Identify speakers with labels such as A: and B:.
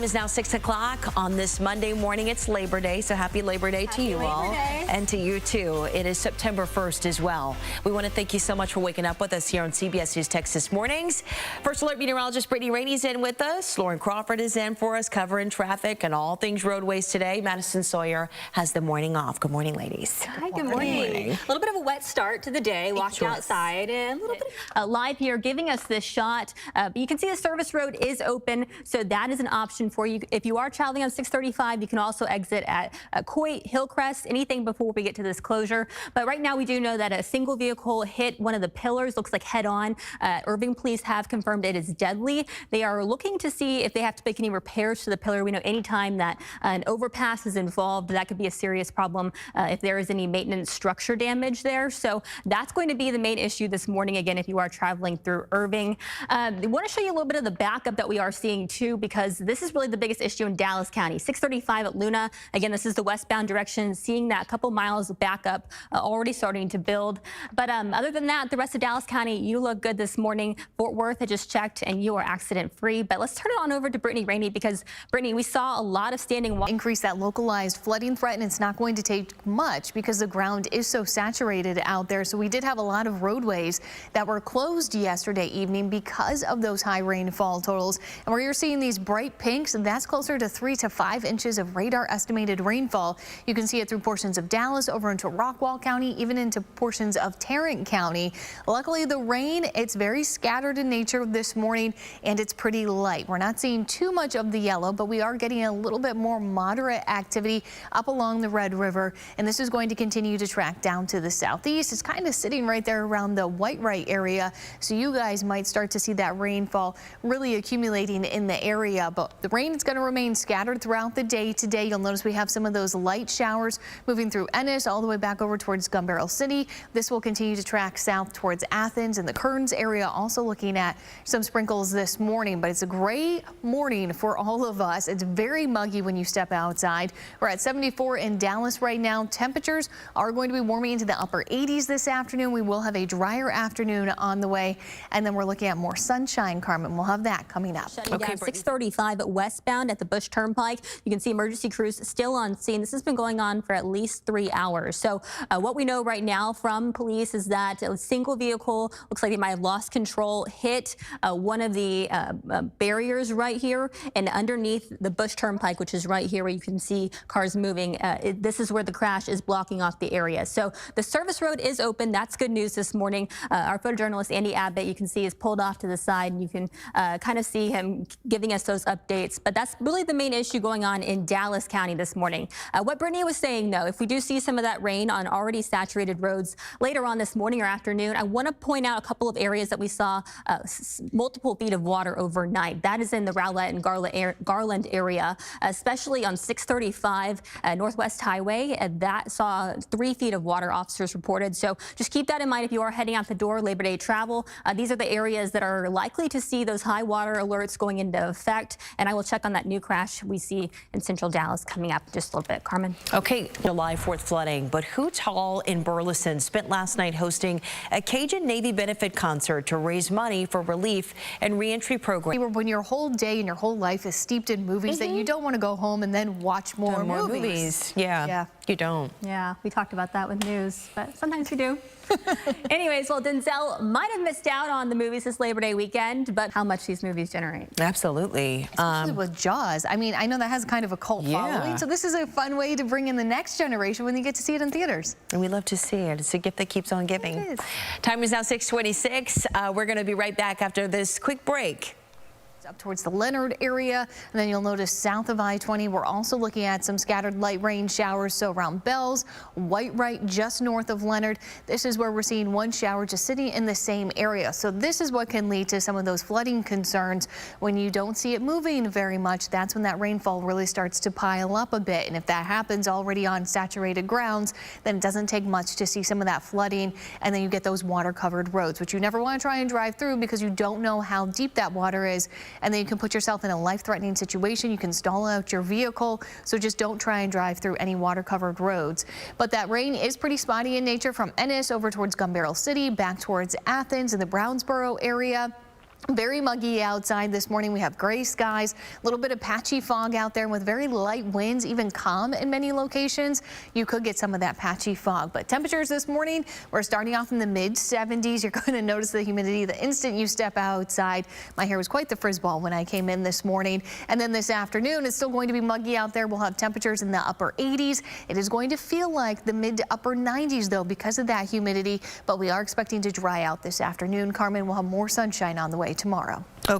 A: It's now 6 o'clock on this Monday morning. It's Labor Day, so happy Labor Day to you all. And to you too. It is September 1st as well. We want to thank you so much for waking up with us here on CBS News Texas Mornings. First Alert meteorologist Brittany Rainey's in with us. Crawford is in for us, covering traffic and all things roadways today. Madison Sawyer has the morning off. Good morning, ladies.
B: Hi, good morning. A little bit of a wet start to the day. Walked outside and a little bit live here giving us this shot. But you can see the service road is open, so that is an option for you. If you are traveling on 635, you can also exit at Coit, Hillcrest, anything before we get to this closure. But right now we do know that a single vehicle hit one of the pillars, looks like head on. Irving police have confirmed it is deadly. They are looking to see if they have to make any repairs to the pillar. We know anytime that an overpass is involved, that could be a serious problem if there is any maintenance structure damage there. So that's going to be the main issue this morning, again, if you are traveling through Irving. I want to show you a little bit of the backup that we are seeing too, because this is really the biggest issue in Dallas County. 635 at Luna. Again, this is the westbound direction, seeing that couple miles of backup already starting to build. But other than that, the rest of Dallas County, you look good this morning. Fort Worth, I just checked, and you are accident free. But let's turn it on over to Brittany Rainey, because Brittany, we saw a lot of standing water.
C: Increase that localized flooding threat, and it's not going to take much because the ground is so saturated out there. So we did have a lot of roadways that were closed yesterday evening because of those high rainfall totals. And where you're seeing these bright pinks, that's closer to 3 to 5 inches of radar estimated rainfall. You can see it through portions of Dallas, over into Blackwell County, even into portions of Tarrant County. Luckily, the rain, it's very scattered in nature this morning, and it's pretty light. We're not seeing too much of the yellow, but we are getting a little bit more moderate activity up along the Red River, and this is going to continue to track down to the southeast. It's kind of sitting right there around the Whitewright area, so you guys might start to see that rainfall really accumulating in the area. But the rain is going to remain scattered throughout the day today. You'll notice we have some of those light showers moving through Ennis all the way back over towards Gun Barrel City. This will continue to track south towards Athens and the Kearns area, also looking at some sprinkles this morning. But it's a great morning for all of us. It's very muggy when you step outside. We're at 74 in Dallas right now. Temperatures are going to be warming into the upper 80s this afternoon. We will have a drier afternoon on the way, and then we're looking at more sunshine, Carmen. We'll have that coming up.
B: Shutting down 635 at westbound at the Bush Turnpike. You can see emergency crews still on scene. This has been going on for at least 3 hours. So what we know right now from police is that a single vehicle, looks like they might have lost control, hit one of the barriers right here, and underneath the Bush Turnpike, which is right here where you can see cars moving. This is where the crash is blocking off the area. So the service road is open. That's good news this morning. Our photojournalist Andy Abbott, you can see, is pulled off to the side, and you can kind of see him giving us those updates. But that's really the main issue going on in Dallas County this morning. What Brittany was saying, though, if we do see some of that rain on already saturated roads later on this morning or afternoon, I want to point out a couple of areas that we saw multiple feet of water overnight. That is in the Rowlett and Garland area, especially on 635 Northwest Highway. That saw 3 feet of water, officers reported. So just keep that in mind if you are heading out the door, Labor Day travel. These are the areas that are likely to see those high water alerts going into effect. And I will check on that new crash we see in central Dallas coming up in just a little bit. Carmen.
A: Okay, July 4th flooding, but Hoots Hall in Burleson spent last night hosting a Cajun Navy benefit concert to raise money for relief and reentry programs.
C: When your whole day and your whole life is steeped in movies, that you don't want to go home and then watch more movies.
A: Yeah, you don't.
B: Yeah, we talked about that with news, but sometimes we do. Anyways, well, Denzel might have missed out on the movies this Labor Day weekend, but how much these movies generate.
A: Absolutely.
C: Especially with Jaws. I mean, I know that has kind of a cult following, so this is a fun way to bring in the next generation when you get to see it in theaters.
A: And we love to see it. It's a gift that keeps on giving.
C: It is.
A: Time is now 6:26. We're going to be right back after this quick break.
C: Up towards the Leonard area, and then you'll notice south of I-20 we're also looking at some scattered light rain showers, so around Bells, Whitewright, just north of Leonard. This is where we're seeing one shower just sitting in the same area. So this is what can lead to some of those flooding concerns. When you don't see it moving very much, that's when that rainfall really starts to pile up a bit, and if that happens already on saturated grounds, then it doesn't take much to see some of that flooding, and then you get those water covered roads, which you never want to try and drive through because you don't know how deep that water is. And then you can put yourself in a life-threatening situation. You can stall out your vehicle. So just don't try and drive through any water-covered roads. But that rain is pretty spotty in nature from Ennis over towards Gun Barrel City, back towards Athens and the Brownsboro area. Very muggy outside this morning. We have gray skies, a little bit of patchy fog out there with very light winds, even calm in many locations. You could get some of that patchy fog, but temperatures this morning, we're starting off in the mid 70s. You're going to notice the humidity the instant you step outside. My hair was quite the frizz ball when I came in this morning. And then this afternoon, it's still going to be muggy out there. We'll have temperatures in the upper 80s. It is going to feel like the mid to upper 90s though because of that humidity, but we are expecting to dry out this afternoon. Carmen, will have more sunshine on the way tomorrow.
A: Okay.